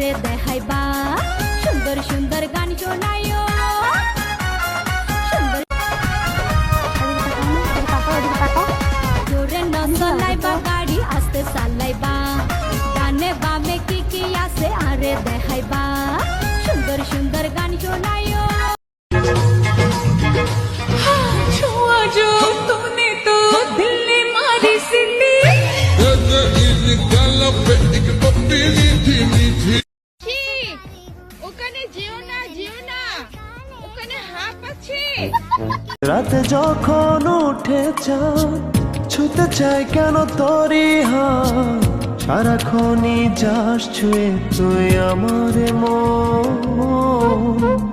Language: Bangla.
আরে দেখাইবা সুন্দর সুন্দর গান শোনাইও সুন্দর জোরে নচলাইবা গাড়ি আস্তে চালাইবা ডানে বামে কি আছে আরে দেখাইবা সুন্দর সুন্দর গান শোনাইও রাতে যখন উঠে চাঁদ ছুতে চাই কেন তোরই হাত সারাক্ষণই যাস ছুঁয়ে তুই আমার মন